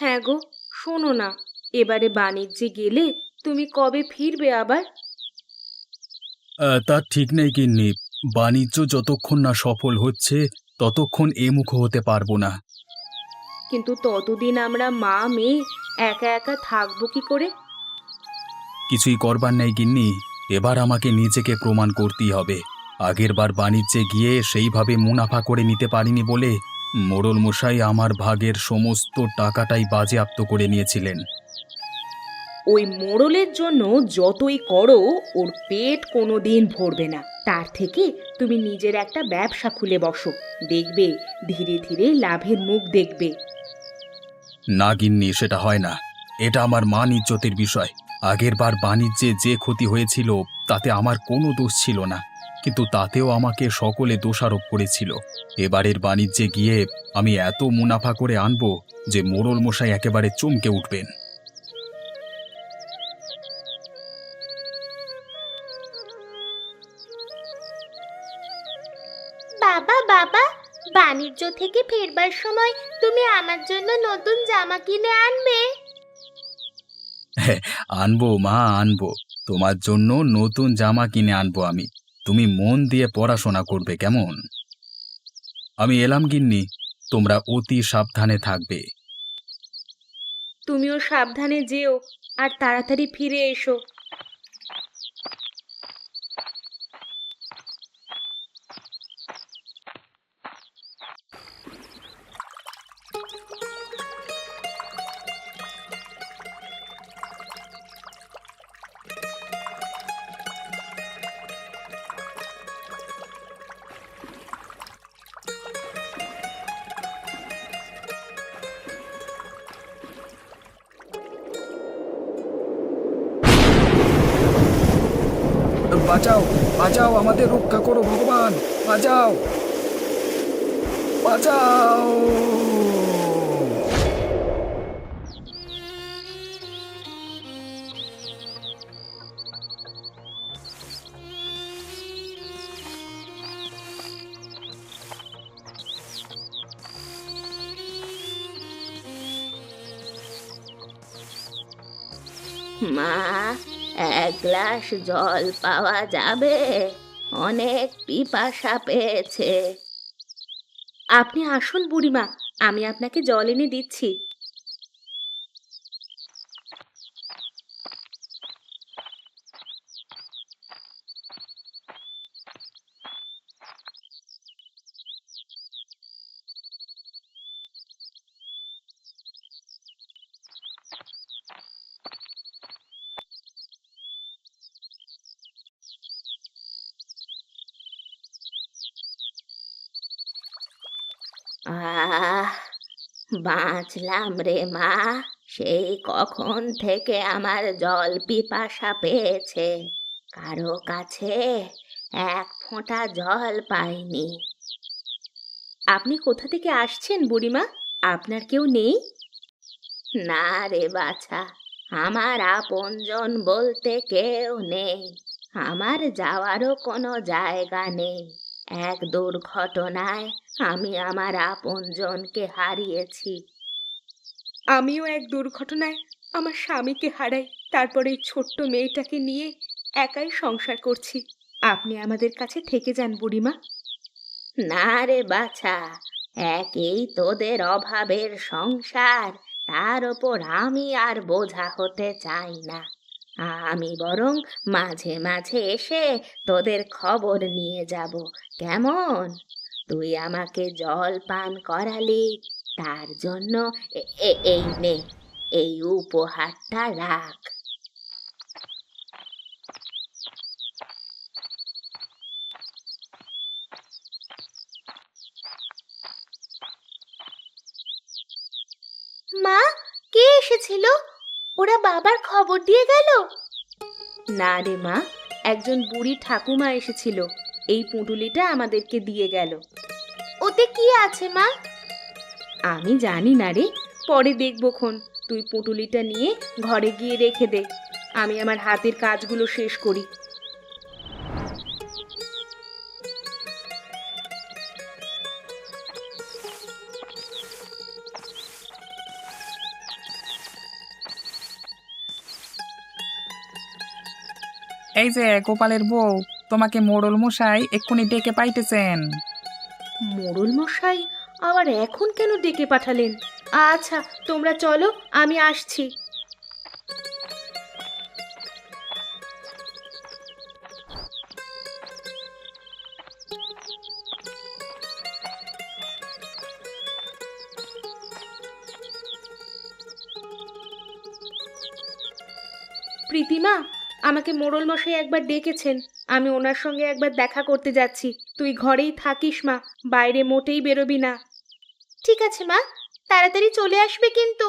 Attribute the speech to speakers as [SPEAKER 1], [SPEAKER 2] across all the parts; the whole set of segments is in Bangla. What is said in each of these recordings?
[SPEAKER 1] হ্যাঁ গো, শোনো না, এবারে বাণিজ্যে গেলে তুমি কবে ফিরবে আবার?
[SPEAKER 2] তার ঠিক নেই গিন্নি। বাণিজ্য যতক্ষণ না সফল হচ্ছে ততক্ষণ এমুখ হতে পারবো না।
[SPEAKER 1] কিন্তু ততদিন আমরা মা মেয়ে একা একা থাকবো কি করে?
[SPEAKER 2] কিছুই করবার নেই গিন্নি। এবার আমাকে নিজেকে প্রমাণ করতেই হবে। আগেরবার বাণিজ্যে গিয়ে সেইভাবে মুনাফা করে নিতে পারিনি বলে মোড়ল মশাই আমার ভাগের সমস্ত টাকাটাই বাজেয়াপ্ত করে নিয়েছিলেন।
[SPEAKER 1] ওই মোড়লের জন্য যতই করো, ওর পেট কোনোদিন ভরবে না। তার থেকে তুমি নিজের একটা ব্যবসা খুলে বসো, দেখবে ধীরে ধীরে লাভের মুখ দেখবে।
[SPEAKER 2] না গিন্নি, সেটা হয় না। এটা আমার মান ইজ্জতের বিষয়। আগেরবার বাণিজ্যে যে ক্ষতি হয়েছিল তাতে আমার কোনো দোষ ছিল না, কিন্তু তাতেও আমাকে সকলে দোষারোপ করেছিল। এবারের বাণিজ্যে গিয়ে আমি এত মুনাফা করে আনবো যে মোড়ল মশাই একেবারে চমকে উঠবেন।
[SPEAKER 3] বাবা বাবা, বাণিজ্য থেকে ফেরবার সময় তুমি আমার জন্য নতুন জামা কিনে আনবে?
[SPEAKER 2] হ্যাঁ, আনবো মা, আনবো। তোমার জন্য নতুন জামা কিনে আনবো আমি। তুমি মন দিয়ে পড়াশোনা করবে, কেমন? আমি এলাম গিন্নি। তোমরা অতি সাবধানে থাকবে।
[SPEAKER 1] তুমিও সাবধানে যেও, আর তাড়াতাড়ি ফিরে এসো।
[SPEAKER 2] বাঁচাও, বাঁচাও, আমাদের রক্ষা করো ভগবান, বাঁচাও, বাঁচাও।
[SPEAKER 3] মা, এক গ্লাস জল পাওয়া যাবে? অনেক পিপাসা পেয়েছে।
[SPEAKER 1] আপনি আসুন বুড়িমা, আমি আপনাকে জল এনে দিচ্ছি।
[SPEAKER 3] আহ, বাঁচলাম রে মা। সেই কখন থেকে আমার জল পিপাসা পেয়েছে, কারো কাছে এক ফোঁটা জল পাইনি।
[SPEAKER 1] আপনি কোথা থেকে আসছেন বুড়িমা? আপনার কেউ নেই?
[SPEAKER 3] না রে বাছা, আমার আপনজন বলতে কেউ নেই। আমার যাওয়ারও কোনো জায়গা নেই। এক দুর্ঘটনায় আমি আমার আপনজনকে হারিয়েছি।
[SPEAKER 1] আমিও এক দুর্ঘটনায় আমার স্বামীকে হারাই, তারপরে এই ছোট্ট মেয়েটাকে নিয়ে একাই সংসার করছি। আপনি আমাদের কাছে থেকে যান বুড়িমা।
[SPEAKER 3] না রে বাছা, একেই তোদের অভাবের সংসার, তার ওপর আমি আর বোঝা হতে চাই না। আমি বরং মাঝে মাঝে এসে তোদের খবর নিয়ে যাব, কেমন? তুই আমাকে জল পান করালি, তার জন্য এই নে, এই উপহারটা রাখ। মা, কে এসেছিল? ওরা বাবার খবর দিয়ে গেল?
[SPEAKER 1] না রে মা, একজন বুড়ি ঠাকুমা এসেছিল, এই পুঁটুলিটা আমাদেরকে দিয়ে গেল।
[SPEAKER 3] ওতে কি আছে মা?
[SPEAKER 1] আমি জানি না রে, পরে দেখবো খন। তুই পুঁটুলিটা নিয়ে ঘরে গিয়ে রেখে দে, আমি আমার হাতের কাজগুলো শেষ করি।
[SPEAKER 4] এই যে গোপালের বউ, তোমাকে মোড়ল মশাই এক্ষুনি ডেকে পাইতেছেন।
[SPEAKER 1] মোড়ল মশাই আবার এখন কেন ডেকে পাঠালেন? আচ্ছা, তোমরা চলো, আমি আসছি। প্রীতিমা, আমাকে মোড়ল মশাই একবার ডেকেছেন। আমি ওনার সঙ্গে একবার দেখা করতে যাচ্ছি। তুই ঘরেই থাকিস মা, বাইরে মোটেই বেরোবি না। ঠিক আছে মা, তাড়াতাড়ি চলে আসবে কিন্তু।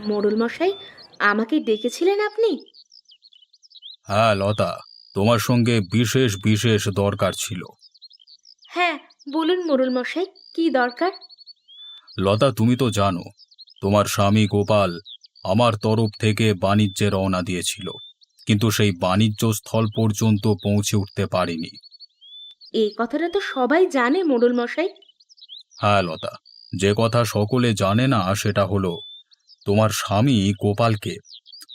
[SPEAKER 1] মোড়ল মশাই, আমাকে ডেকেছিলেন আপনি?
[SPEAKER 2] হ্যাঁ লতা, তোমার সঙ্গে বিশেষ বিশেষ দরকার ছিল।
[SPEAKER 1] হ্যাঁ, বলুন মোড়ল মশাই, কি দরকার?
[SPEAKER 2] লতা, তুমি তো জানো তোমার স্বামী গোপাল আমার তরফ থেকে বাণিজ্যে রওনা দিয়েছিল, কিন্তু সেই বাণিজ্য স্থল পর্যন্ত পৌঁছে উঠতে পারেনি।
[SPEAKER 1] এই কথাটা তো সবাই জানে মোড়ল মশাই।
[SPEAKER 2] হ্যাঁ লতা, যে কথা সকলে জানে না সেটা হলো তোমার স্বামী গোপালকে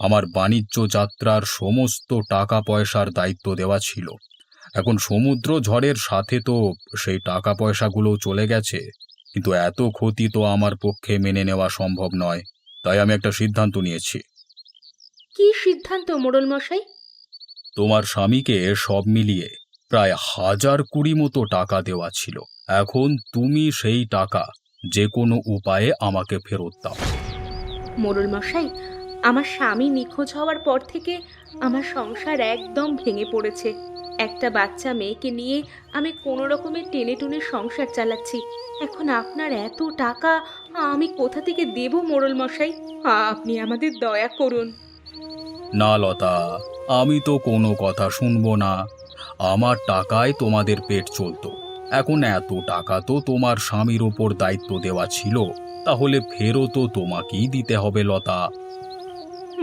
[SPEAKER 2] আমার বাণিজ্য যাত্রার সমস্ত টাকা পয়সার দায়িত্ব দেওয়া ছিল। এখন সমুদ্র ঝড়ের সাথে তো সেই টাকা পয়সাগুলো চলে গেছে, কিন্তু এত ক্ষতি তো আমার পক্ষে মেনে নেওয়া সম্ভব নয়। তাই আমি একটা সিদ্ধান্ত নিয়েছি।
[SPEAKER 1] কি সিদ্ধান্ত মোড়ল মশাই?
[SPEAKER 2] তোমার স্বামীকে সব মিলিয়ে প্রায় 1020 মতো টাকা দেওয়া ছিল। এখন তুমি সেই টাকা যে কোনো উপায়ে আমাকে ফেরত দাও।
[SPEAKER 1] মোড়ল মশাই, আমার স্বামী নিখোঁজ হওয়ার পর থেকে আমার সংসার একদম ভেঙে পড়েছে। একটা বাচ্চা মেয়েকে নিয়ে আমি কোনো রকমে টেনে টুনে সংসার চালাচ্ছি। এখন আপনার এত টাকা আমি কোথা থেকে দেব মোড়ল মশাই? আপনি আমাদের দয়া করুন।
[SPEAKER 2] না লতা, আমি তো কোনো কথা শুনবো না। আমার টাকায় তোমাদের পেট চলতো, এখন এত টাকা তো তোমার স্বামীর ওপর দায়িত্ব দেওয়া ছিল, তাহলে ফেরতও তোমাকেই দিতে হবে লতা।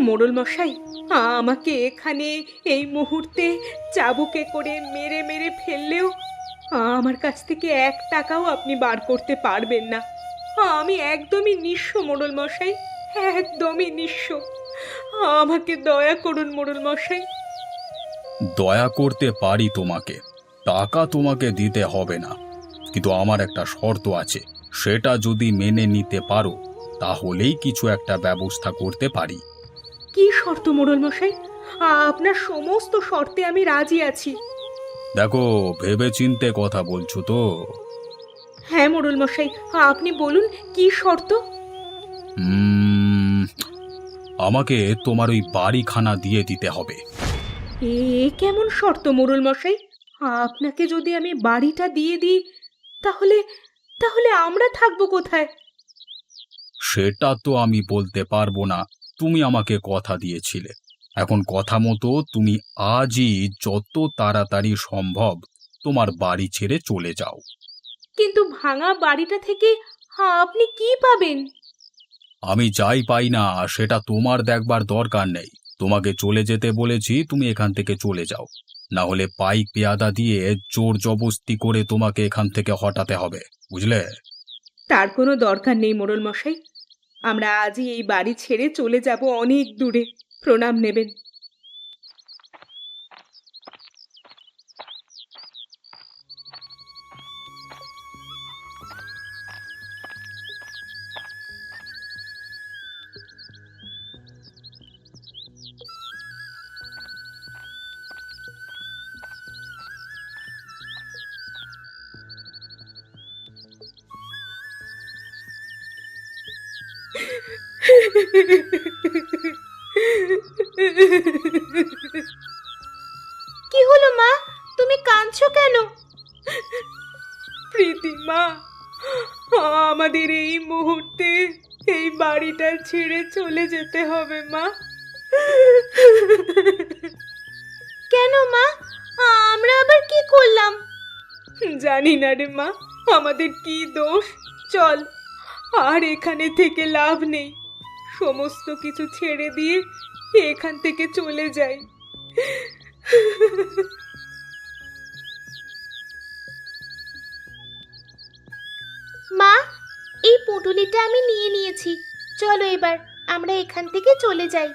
[SPEAKER 1] মোড়ল মশাই, আমাকে এখানে এই মুহূর্তে চাবুকে করে মেরে মেরে ফেললেও আমার কাছ থেকে 1 টাকাও আপনি বার করতে পারবেন না। আমি একদমই নিঃস্ব মোড়ল মশাই, একদমই নিঃস্ব। আমাকে দয়া করুন মোড়ল মশাই।
[SPEAKER 2] দয়া করতে পারি তোমাকে, টাকা তোমাকে দিতে হবে না, কিন্তু আমার একটা শর্ত আছে। সেটা যদি মেনে নিতে পারো তাহলেই কিছু একটা ব্যবস্থা করতে পারি।
[SPEAKER 1] কি শর্ত মোড়ল মশাই? আপনার সমস্ত শর্তে আমি রাজি আছি।
[SPEAKER 2] দেখো, ভেবেচিন্তে কথা বলছো তো?
[SPEAKER 1] হ্যাঁ মোড়ল মশাই, আপনি বলুন কি শর্ত?
[SPEAKER 2] উম, আমাকে তোমার ওই বাড়িখানা দিয়ে দিতে হবে।
[SPEAKER 1] এ কেমন শর্ত মোড়ল মশাই? আপনাকে যদি আমি বাড়িটা দিয়ে দিই, তাহলে তাহলে আমরা থাকবো কোথায়?
[SPEAKER 2] সেটা তো আমি বলতে পারবো না, তুমি আমাকে কথা দিয়েছিলে। এখন কথা মতো তুমি আজই যত তাড়াতাড়ি সম্ভব তোমার বাড়ি ছেড়ে চলে যাও।
[SPEAKER 1] কিন্তু ভাঙা বাড়িটা থেকে আপনি কি পাবেন?
[SPEAKER 2] আমি যাই পাই না সেটা তোমার দেখবার দরকার নেই। তোমাকে চলে যেতে বলেছি, তুমি এখান থেকে চলে যাও, না হলে পাইক পেয়াদা দিয়ে জোর জবস্তি করে তোমাকে এখান থেকে হটাতে হবে, বুঝলে?
[SPEAKER 1] তার কোনো দরকার নেই মোড়ল মশাই। আমরা আজই এই বাড়ি ছেড়ে চলে যাব অনেক দূরে। প্রণাম নেবেন। কি হলো মা, তুমি কাঁদছো কেন? প্রীতিমা, আমাদের এই মুহূর্তে এই বাড়িটা ছেড়ে চলে যেতে হবে মা। কেন মা, আমরা আবার কি করলাম? জানি না রে মা, আমাদের কি দোষ। চল, আর এখানে থেকে লাভ নেই। সমস্ত কিছু ছেড়ে দিয়ে এখান থেকে চলে যাই।
[SPEAKER 3] মা, এই পুঁটুলিটা আমি নিয়ে নিয়েছি। চলো এবার আমরা এখান থেকে চলে যাই।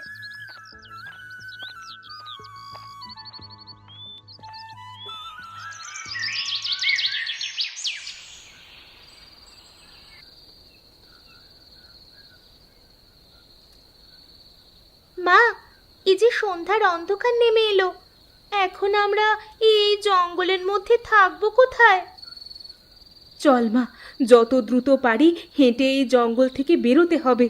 [SPEAKER 3] মা, এই যে সন্ধ্যার অন্ধকার নেমে এলো, এখন আমরা এই জঙ্গলের মধ্যে থাকবো কোথায়?
[SPEAKER 1] চল মা, যত দ্রুত পারি হেঁটে এই জঙ্গল থেকে বেরোতে হবে।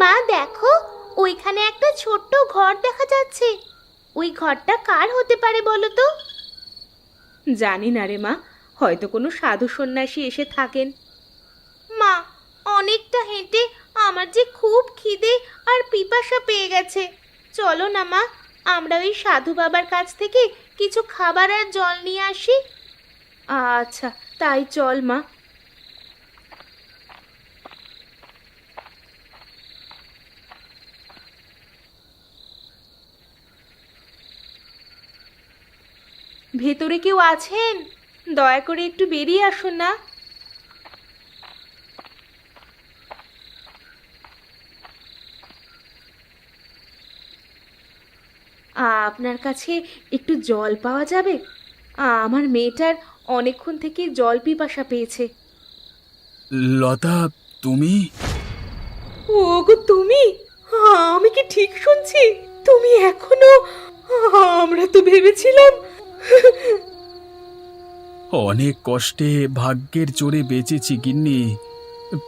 [SPEAKER 3] মা দেখো, ওইখানে একটা ছোট্ট ঘর দেখা যাচ্ছে। ওই ঘরটা কার হতে পারে বলো তো?
[SPEAKER 1] জানি না রে মা, হয়তো কোনো সাধু সন্ন্যাসী এসে থাকেন।
[SPEAKER 3] মা, অনেকটা হেঁটে আমার যে খুব খিদে আর পিপাসা পেয়ে গেছে। চলো না মা, আমরা ওই সাধু বাবার কাছ থেকে কিছু খাবার আর জল নিয়ে আসি।
[SPEAKER 1] আচ্ছা, তাই চল মা। ভেতরে কেউ আছেন? দয়া করে একটু বেরিয়ে আসুন না। আপনার কাছে একটু জল পাওয়া যাবে? আমার মেয়েটার অনেকক্ষণ থেকে জল পিপাসা পেয়েছে।
[SPEAKER 2] লতা, তুমি?
[SPEAKER 1] ওগো তুমি? আমি কি ঠিক শুনছি? তুমি এখনো? আমরা তো ভেবেছিলাম।
[SPEAKER 2] অনেক কষ্টে ভাগ্যের জোরে বেঁচেছি গিন্নি।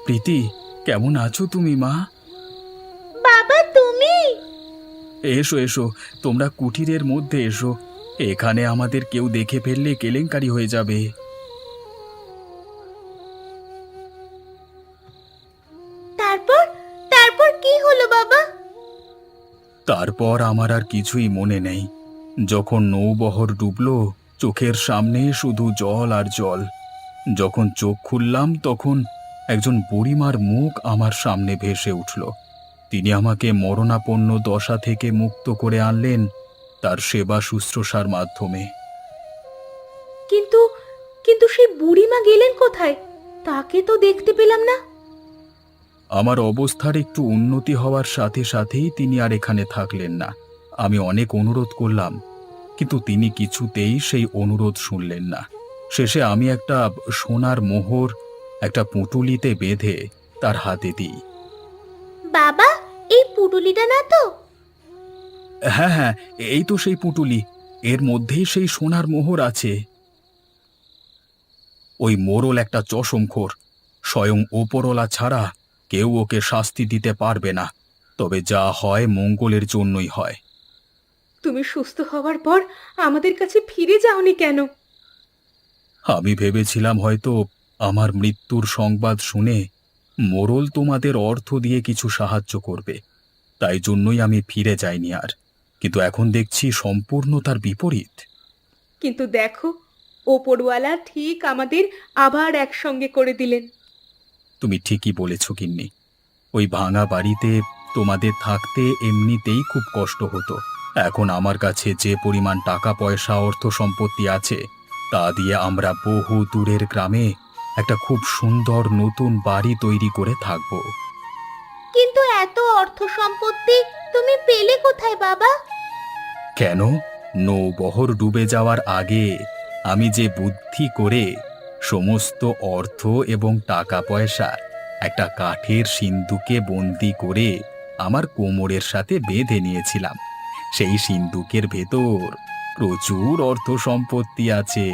[SPEAKER 2] প্রীতি, কেমন আছো তুমি মা?
[SPEAKER 3] বাবা তুমি?
[SPEAKER 2] এসো এসো, তোমরা কুটিরের মধ্যে এসো। এখানে আমাদের কেউ দেখে ফেললে কেলেঙ্কারি হয়ে যাবে।
[SPEAKER 3] তারপর তারপর কি হলো বাবা?
[SPEAKER 2] তারপর আমার আর কিছুই মনে নেই। যখন নৌবহর ডুবলো, চোখের সামনে শুধু জল আর জল। যখন চোখ খুললাম তখন একজন বুড়িমার মুখ আমার সামনে ভেসে উঠল। তিনি আমাকে মরণাপন্ন দশা থেকে মুক্ত করে আনলেন তার সেবা শুশ্রূষার মাধ্যমে।
[SPEAKER 1] কিন্তু কিন্তু সেই বুড়িমা গেলেন কোথায়? তাকে তো দেখতে পেলাম না।
[SPEAKER 2] আমার অবস্থার একটু উন্নতি হওয়ার সাথে সাথেই তিনি আর এখানে থাকলেন না। আমি অনেক অনুরোধ করলাম, কিন্তু তিনি কিছুতেই সেই অনুরোধ শুনলেন না। শেষে আমি একটা সোনার মোহর একটা পুঁটুলিতে বেঁধে তার হাতে দিই।
[SPEAKER 3] বাবা, এই পুটুলিটা না তো?
[SPEAKER 2] হ্যাঁ হ্যাঁ, এই তো সেই পুঁটুলি। এর মধ্যেই সেই সোনার মোহর আছে। ওই মোড়ল একটা চশমখোর। স্বয়ং ওপরওয়ালা ছাড়া কেউ ওকে শাস্তি দিতে পারবে না। তবে যা হয় মঙ্গলের জন্যই হয়।
[SPEAKER 1] তুমি সুস্থ হওয়ার পর আমাদের কাছে ফিরে যাওনি কেন?
[SPEAKER 2] আমি ভেবেছিলাম হয়তো আমার মৃত্যুর সংবাদ শুনে মোড়ল তোমাদের অর্থ দিয়ে কিছু সাহায্য করবে, তাই জন্যই আমি ফিরে যাইনি আর। কিন্তু এখন দেখছি সম্পূর্ণ তার বিপরীত।
[SPEAKER 1] কিন্তু দেখো, ওপরওয়ালা ঠিক আমাদের আবার একসঙ্গে করে দিলেন।
[SPEAKER 2] তুমি ঠিকই বলেছ গিন্নি। ওই ভাঙা বাড়িতে তোমাদের থাকতে এমনিতেই খুব কষ্ট হতো। এখন আমার কাছে যে পরিমাণ টাকা পয়সা অর্থ সম্পত্তি আছে, তা দিয়ে আমরা বহু দূরের গ্রামে একটা খুব সুন্দর নতুন বাড়ি তৈরি করে থাকব।
[SPEAKER 3] কিন্তু এত অর্থ সম্পত্তি তুমি পেলে কোথায় বাবা?
[SPEAKER 2] কেন? নৌবহর ডুবে যাওয়ার আগে আমি যে বুদ্ধি করে সমস্ত অর্থ এবং টাকা পয়সা একটা কাঠের সিন্দুকে বন্দি করে আমার কোমরের সাথে বেঁধে নিয়েছিলাম, সেই সিন্দুকের ভেতর প্রচুর অর্থ সম্পত্তি আছে।